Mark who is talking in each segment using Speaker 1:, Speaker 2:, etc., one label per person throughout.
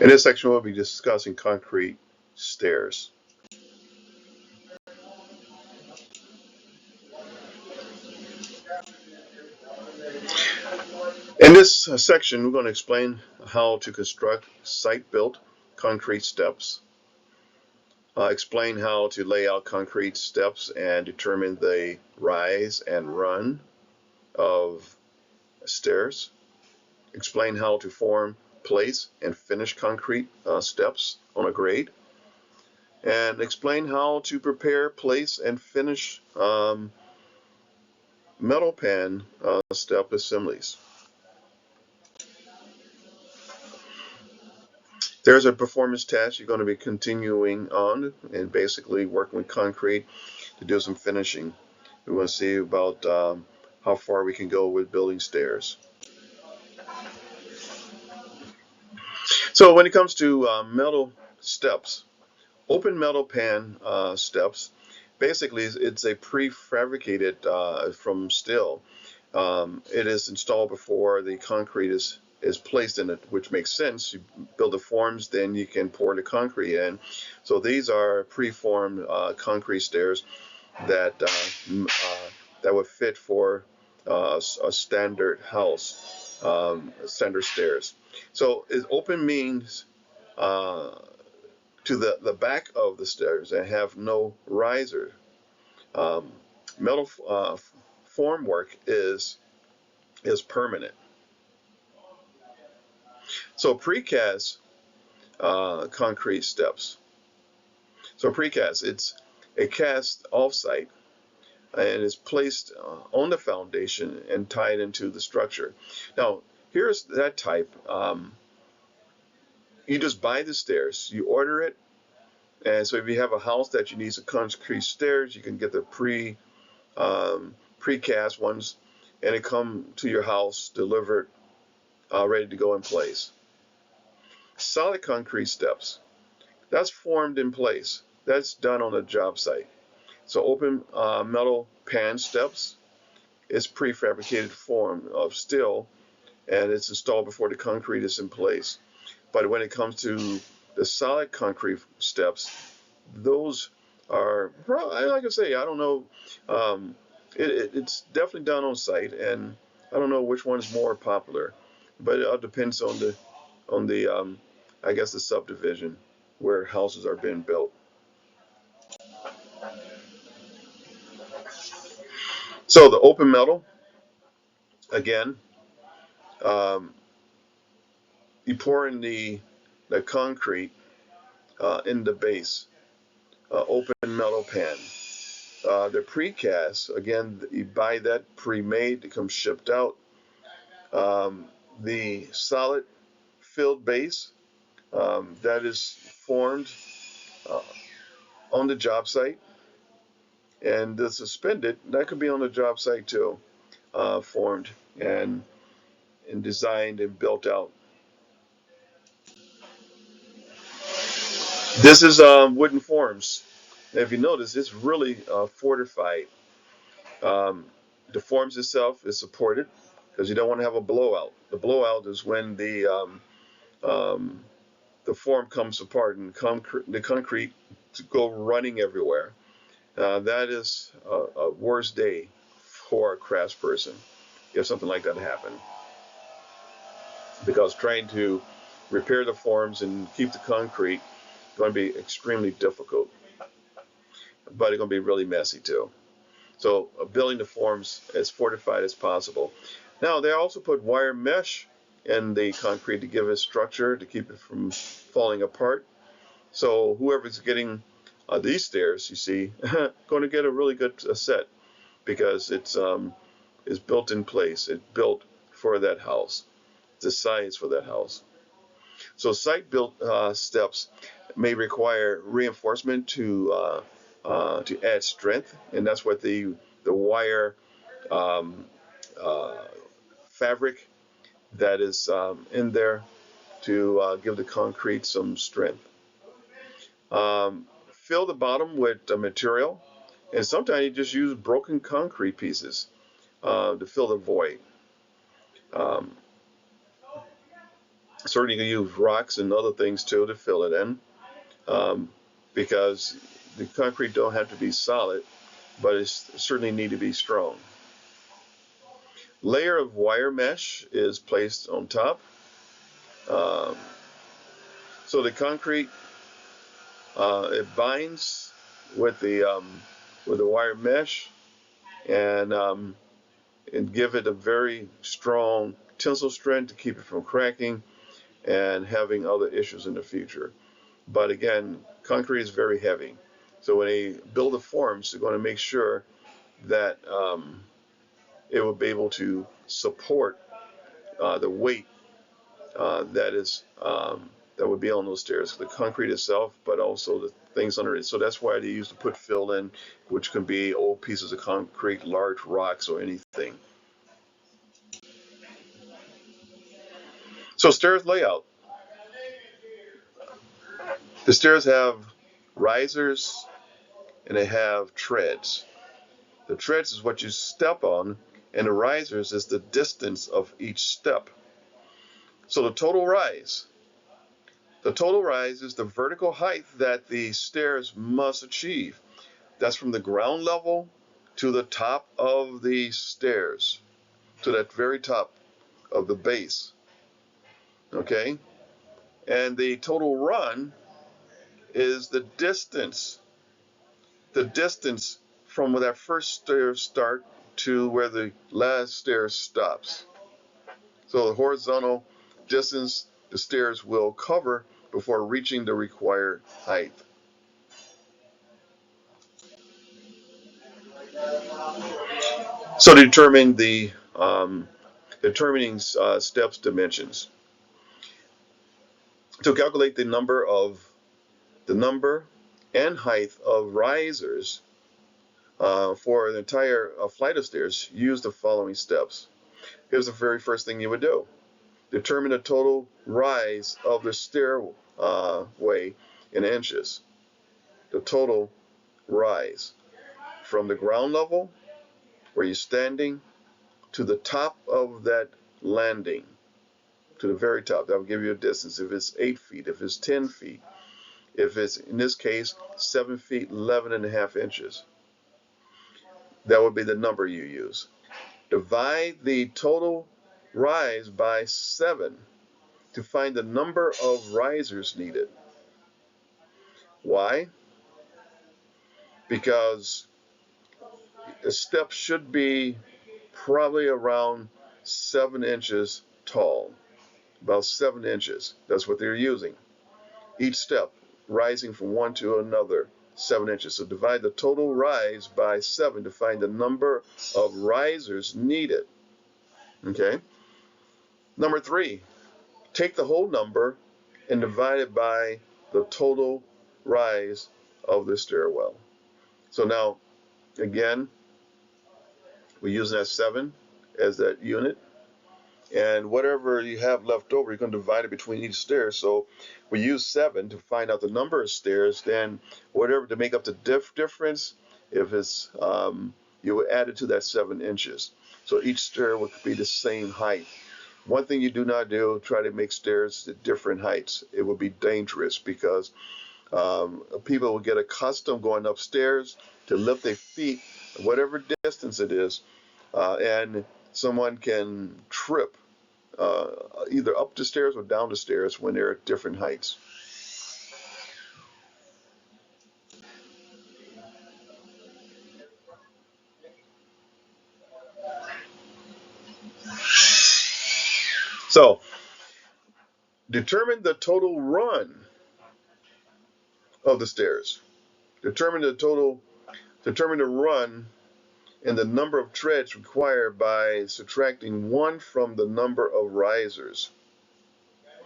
Speaker 1: In this section, we'll be discussing concrete stairs. In this section, we're going to explain how to construct site-built concrete steps, explain how to lay out concrete steps and determine the rise and run of stairs, explain how to form, place, and finish concrete steps on a grade, and explain how to prepare, place, and finish metal pan step assemblies. There's a performance test you're going to be continuing on and basically working with concrete to do some finishing. We want to see about how far we can go with building stairs. So when it comes to metal steps, open metal pan steps, basically it's a prefabricated from steel. It is installed before the concrete is placed in it, which makes sense. You build the forms, then you can pour the concrete in. So these are preformed concrete stairs that that would fit for a standard house, standard stairs. So open means to the back of the stairs and have no riser. Um, Metal formwork is permanent. So precast concrete steps. So precast, it's a cast offsite and is placed on the foundation and tied into the structure. Now, here's that type. You just buy the stairs, you order it, and so if you have a house that you need some concrete stairs, you can get the precast ones, and it come to your house delivered, ready to go in place. Solid concrete steps, that's formed in place. That's done on a job site. So open metal pan steps is prefabricated form of steel, and it's installed before the concrete is in place. But when it comes to the solid concrete steps, those are, like I say, I don't know. It's definitely done on site, and I don't know which one is more popular, but it all depends on the I guess the subdivision where houses are being built. So the open metal, again, um, you pour in the concrete in the base, open metal pan. The precast, again, you buy that pre-made, it comes shipped out. The solid filled base, that is formed uh, on the job site, and the suspended, that could be on the job site too, formed and designed and built out. This is wooden forms. If you notice, it's really fortified. Um, the forms itself is supported because you don't want to have a blowout. The blowout is when um, the form comes apart and the concrete to go running everywhere. That is a worst day for a craftsperson if something like that happened, because trying to repair the forms and keep the concrete is going to be extremely difficult, but it's going to be really messy too. So building the forms as fortified as possible. Now they also put wire mesh in the concrete to give it structure to keep it from falling apart. So whoever's getting these stairs, you see, going to get a really good set because it's built in place. It's built for that house. It's the size for that house. So site-built steps may require reinforcement to add strength, and that's what the wire um, uh, fabric that is in there to give the concrete some strength. Fill the bottom with material, and sometimes you just use broken concrete pieces to fill the void. Um, Certainly you can use rocks and other things too to fill it in, um, because the concrete don't have to be solid, but it certainly need to be strong. Layer of wire mesh is placed on top. Um, so the concrete, it binds with the wire mesh, and and give it a very strong tensile strength to keep it from cracking and having other issues in the future. But again, concrete is very heavy. So when they build the forms, they're going to make sure that it will be able to support the weight that is that would be on those stairs, the concrete itself, but also the things under it. So that's why they used to put fill in, which can be old pieces of concrete, large rocks, or anything. So stairs layout. The stairs have risers and they have treads. The treads is what you step on, and the risers is the distance of each step. So the total rise is the vertical height that the stairs must achieve. That's from the ground level to the top of the stairs, to that very top of the base. Okay? And the total run is the distance from where that first stair start to where the last stair stops. So the horizontal distance the stairs will cover before reaching the required height. So determining steps dimensions. To calculate the number and height of risers for the entire flight of stairs, use the following steps. Here's the very first thing you would do. Determine the total rise of the stairway in inches. The total rise from the ground level where you're standing to the top of that landing, to the very top. That will give you a distance. If it's 8 feet, if it's 10 feet, if it's, in this case, 7 feet, 11 and a half inches, that would be the number you use. Divide the total rise by 7 to find the number of risers needed. Why? Because the step should be probably around 7 inches tall, about 7 inches. That's what they're using. Each step rising from one to another, 7 inches. So divide the total rise by 7 to find the number of risers needed. Okay? Number 3, take the whole number and divide it by the total rise of the stairwell. So now, again, we're using that 7 as that unit. And whatever you have left over, you're going to divide it between each stair. So we use 7 to find out the number of stairs. Then whatever to make up the difference, if it's you would add it to that 7 inches. So each stair would be the same height. One thing you do not do, try to make stairs at different heights. It would be dangerous because people will get accustomed going upstairs to lift their feet, whatever distance it is, and someone can trip uh, either up the stairs or down the stairs when they're at different heights. So determine the total run of the stairs. Determine determine the run and the number of treads required by subtracting 1 from the number of risers.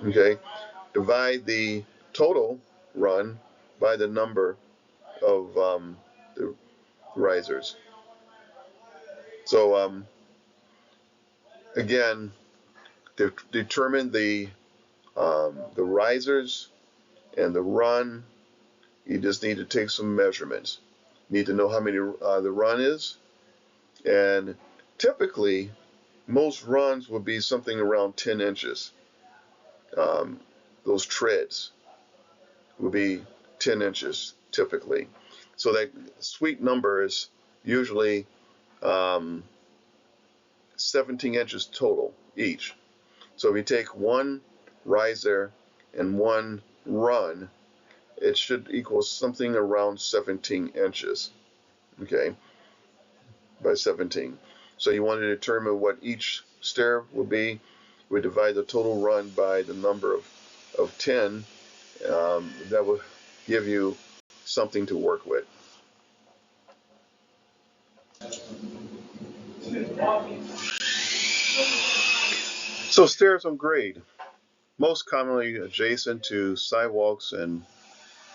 Speaker 1: Okay, divide the total run by the number of the risers. So again, determine the risers and the run. You just need to take some measurements. You need to know how many the run is, and typically most runs will be something around 10 inches. um, those treads will be 10 inches typically. So that suite number is usually um, 17 inches total each. So if you take one riser and one run, it should equal something around 17 inches, okay, by 17. So you want to determine what each stair will be. We divide the total run by the number of 10. That will give you something to work with. So stairs on grade, most commonly adjacent to sidewalks and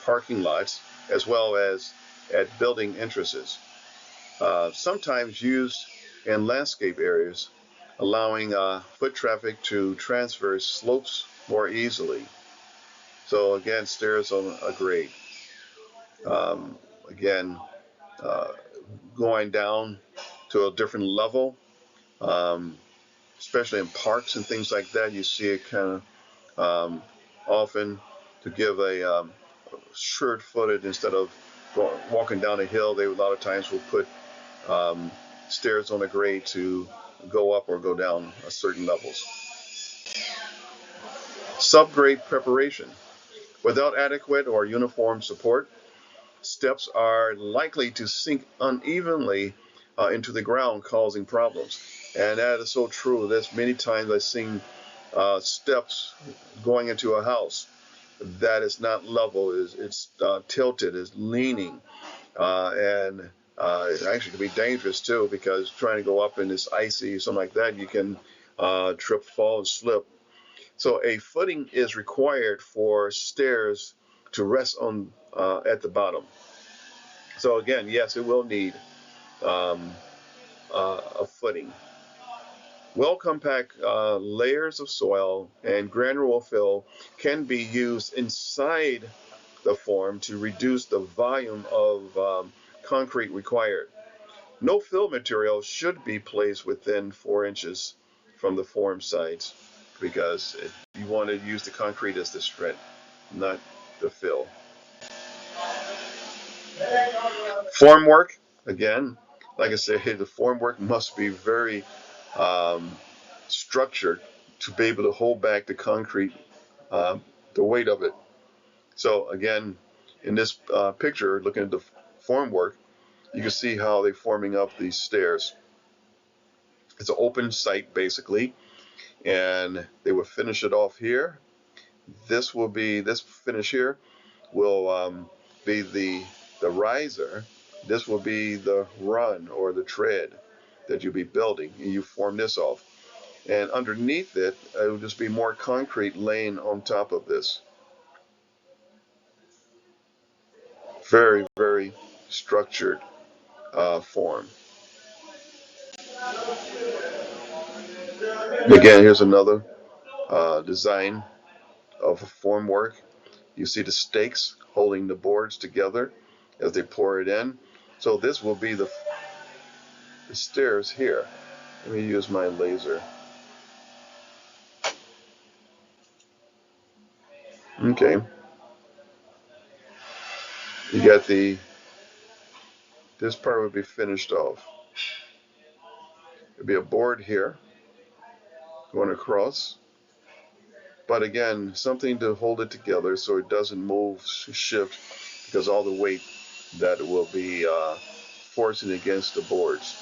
Speaker 1: parking lots, as well as at building entrances. Sometimes used in landscape areas, allowing foot traffic to traverse slopes more easily. So again, stairs on a grade. Um, again, uh, going down to a different level, um, especially in parks and things like that, you see it kind of often to give a sure-footed instead of walking down a hill. They a lot of times will put um, stairs on a grade to go up or go down a certain levels. Subgrade preparation. Without adequate or uniform support, steps are likely to sink unevenly into the ground, causing problems. And that is so true. There's many times I've seen steps going into a house that is not level, it's tilted, is leaning, and it actually can be dangerous too because trying to go up in this icy something like that, you can trip, fall, and slip. So a footing is required for stairs to rest on at the bottom. So again, yes, it will need um, a footing. Well compact layers of soil and granular fill can be used inside the form to reduce the volume of concrete required. No fill material should be placed within 4 inches from the form sides because you want to use the concrete as the strength, not the fill. Form work, again, like I said, the form work must be very um, structured to be able to hold back the concrete, uh, the weight of it. So again, in this picture, looking at the form work, you can see how they're forming up these stairs. It's an open site basically, and they will finish it off here. This finish here will be the riser. This will be the run or the tread that you'll be building, and you form this off. And underneath it, it will just be more concrete laying on top of this. Very, very structured form. Again, here's another design of a form work. You see the stakes holding the boards together as they pour it in. So this will be the stairs here. Let me use my laser. Okay, you got this part will be finished off. There'll be a board here going across, but again, something to hold it together so it doesn't move, shift, because all the weight that it will be forcing against the boards.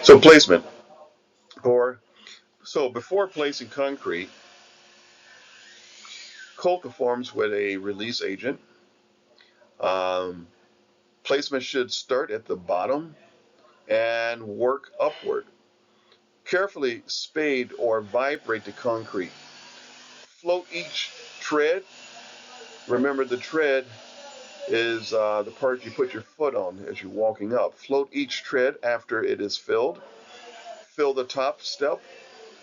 Speaker 1: So placement. Or so before placing concrete, coat the forms with a release agent. Um, Placement should start at the bottom and work upward. Carefully spade or vibrate the concrete. Float each tread. Remember, the tread is the part you put your foot on as you're walking up. Float each tread after it is filled. Fill the top step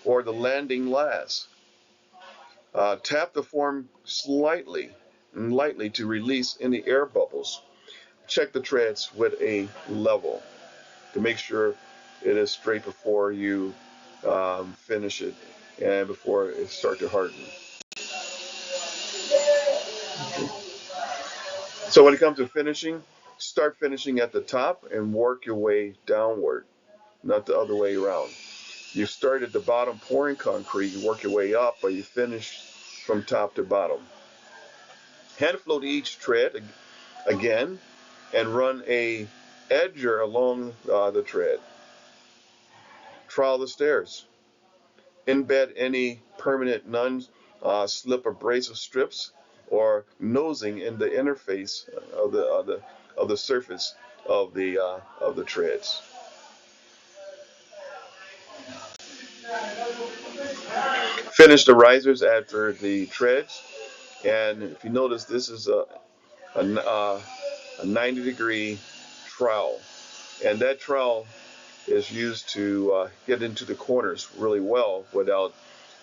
Speaker 1: or the landing last. Tap the form slightly and lightly to release any air bubbles. check the treads with a level to make sure it is straight before you finish it and before it starts to harden. So when it comes to finishing, start finishing at the top and work your way downward, not the other way around. You start at the bottom pouring concrete, you work your way up, but you finish from top to bottom. Hand float each tread again and run a edger along the tread. Trowel the stairs. Embed any permanent non-slip abrasive strips or nosing in the interface of the surface of the treads. Finish the risers after the treads, and if you notice, this is a 90-degree trowel, and that trowel is used to get into the corners really well without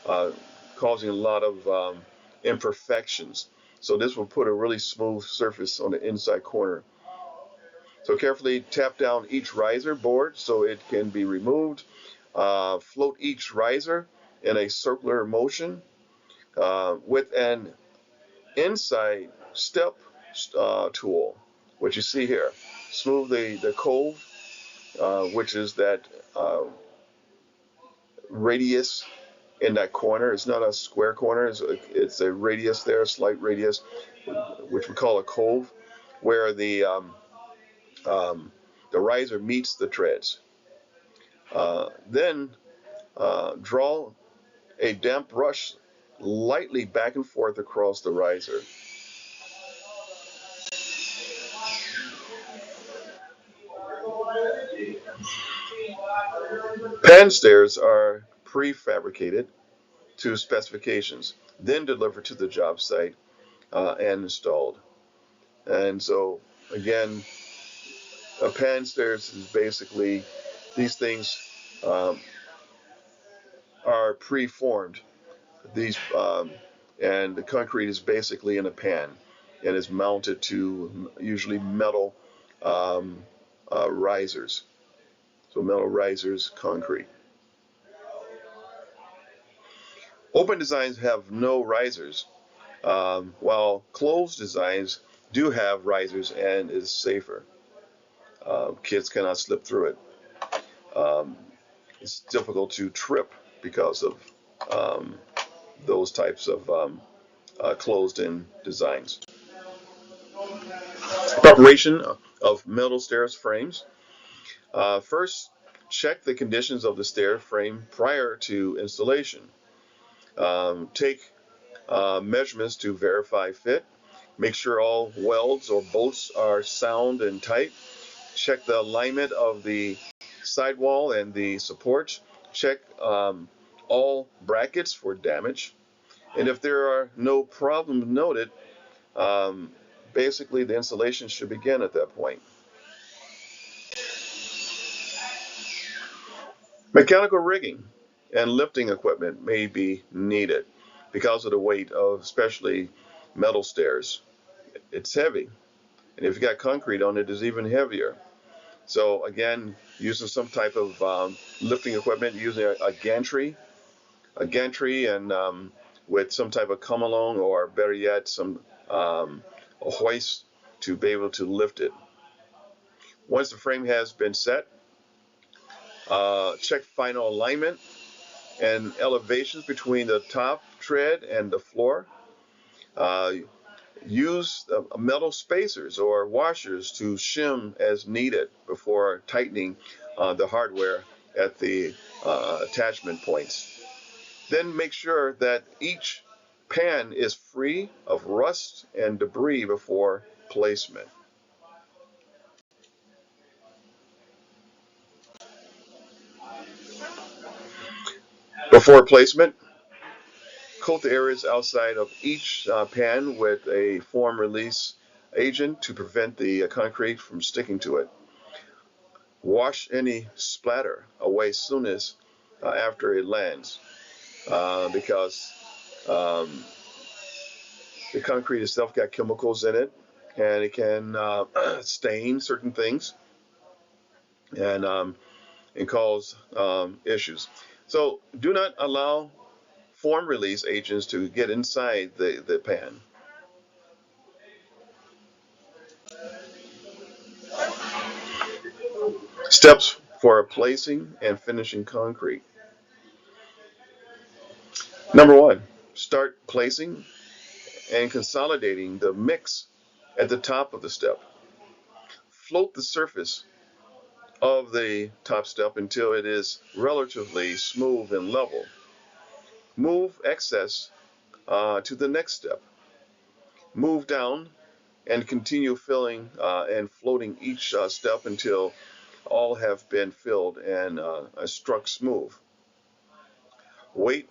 Speaker 1: uh, causing a lot of imperfections. So this will put a really smooth surface on the inside corner. So carefully tap down each riser board so it can be removed. Float each riser in a circular motion with an inside step tool, which you see here. Smooth the cove, which is that radius in that corner. It's not a square corner, it's a radius there, a slight radius, which we call a cove, where the riser meets the treads. Then draw a damp brush lightly back and forth across the riser. Pan stairs are prefabricated to specifications, then delivered to the job site and installed. And so, again, a pan stairs is basically these things um, are preformed. These and the concrete is basically in a pan and is mounted to usually metal um, risers. So metal risers, concrete. Open designs have no risers, while closed designs do have risers and is safer. Kids cannot slip through it. Um, it's difficult to trip because of um, those types of closed-in designs. Preparation of metal stairs frames. First, check the conditions of the stair frame prior to installation. Take measurements to verify fit. Make sure all welds or bolts are sound and tight. Check the alignment of the sidewall and the supports. Check all brackets for damage. And if there are no problems noted, um, basically the installation should begin at that point. Mechanical rigging and lifting equipment may be needed because of the weight of especially metal stairs. It's heavy, and if you got concrete on it, it's even heavier. So again, using some type of lifting equipment, using a gantry, and with some type of come along, or better yet, some a hoist to be able to lift it. Once the frame has been set, check final alignment and elevations between the top tread and the floor. Uh, use metal spacers or washers to shim as needed before tightening the hardware at the attachment points. Then make sure that each pan is free of rust and debris before placement. Before placement, coat the areas outside of each pan with a foam release agent to prevent the concrete from sticking to it. Wash any splatter away soonest after it lands because um, the concrete itself got chemicals in it, and it can stain certain things and cause issues. So do not allow form release agents to get inside the pan. Steps for placing and finishing concrete. Number one, start placing and consolidating the mix at the top of the step. Float the surface of the top step until it is relatively smooth and level. Move excess to the next step. Move down and continue filling and floating each step until all have been filled and struck smooth. Wait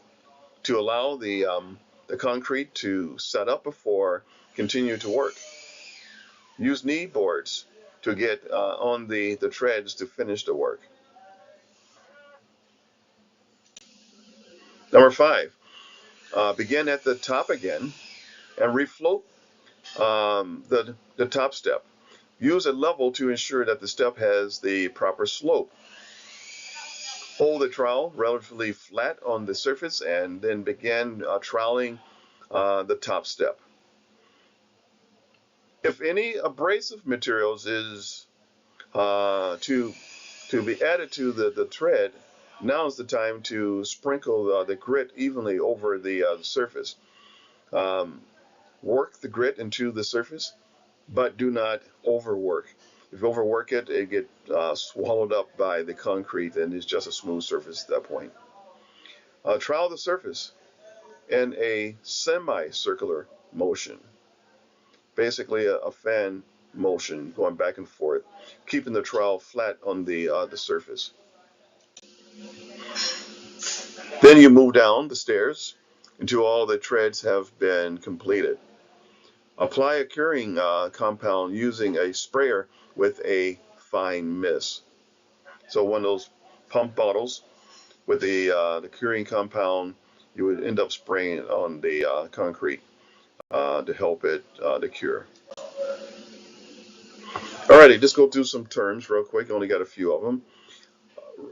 Speaker 1: to allow the concrete to set up before continue to work. Use knee boards to get on the treads to finish the work. Number five, begin at the top again and refloat the top step. Use a level to ensure that the step has the proper slope. Hold the trowel relatively flat on the surface and then begin troweling the top step. If any abrasive materials is to be added to the tread, now is the time to sprinkle the grit evenly over the surface. Um, Work the grit into the surface, but do not overwork. If you overwork it, it gets swallowed up by the concrete and it's just a smooth surface at that point. Trowel the surface in a semicircular motion, basically a fan motion going back and forth, keeping the trowel flat on the surface. Then you move down the stairs until all the treads have been completed. Apply a curing compound using a sprayer with a fine mist. So one of those pump bottles with the curing compound, you would end up spraying it on the concrete to help it to cure. Alrighty, just go through some terms real quick. Only got a few of them.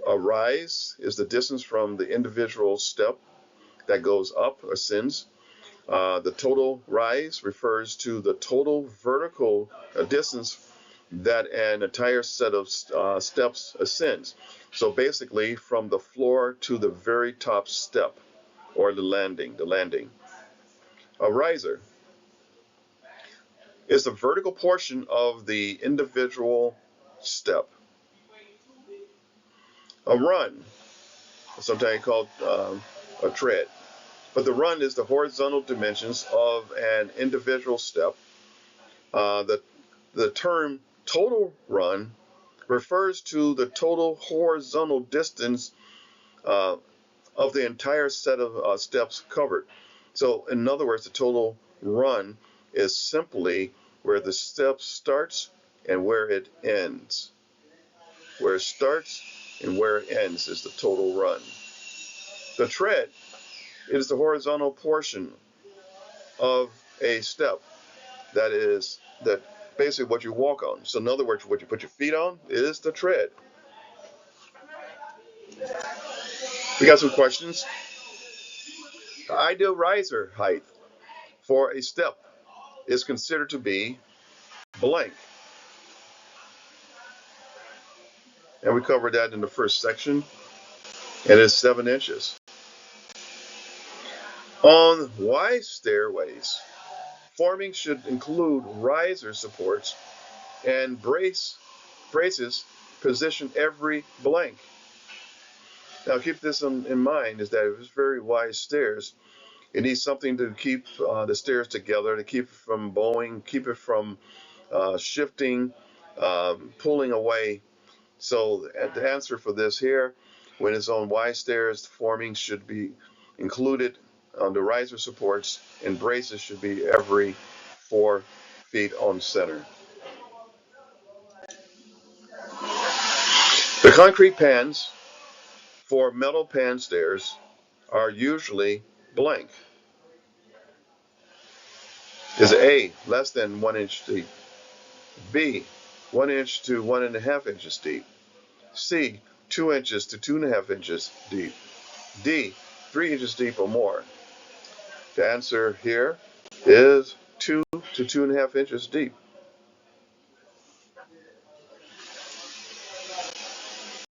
Speaker 1: A rise is the distance from the individual step that goes up, ascends. The total rise refers to the total vertical distance that an entire set of steps ascends. So basically, from the floor to the very top step, or the landing. A riser is the vertical portion of the individual step. A run, sometimes called a tread, but the run is the horizontal dimensions of an individual step. The term total run refers to the total horizontal distance uh, of the entire set of steps covered. So, in other words, the total run is simply where the step starts and where it ends. Where it starts and where it ends is the total run. The tread is the horizontal portion of a step that basically what you walk on. So in other words, what you put your feet on is the tread. We got some questions. The ideal riser height for a step is considered to be blank. And we covered that in the first section. And it's 7 inches. On Y stairways, forming should include riser supports and braces position every blank. Now keep this in mind is that if it's very wide stairs, it needs something to keep the stairs together, to keep it from bowing, keep it from shifting, pulling away. So the answer for this here, when it's on Y stairs, forming should be included on the riser supports, and braces should be every 4 feet on center. The concrete pans for metal pan stairs are usually blank. Is A, less than 1 inch deep. B, 1 inch to 1.5 inches deep. C, 2 inches to 2.5 inches deep. D, 3 inches deep or more. The answer here is 2 to 2.5 inches deep.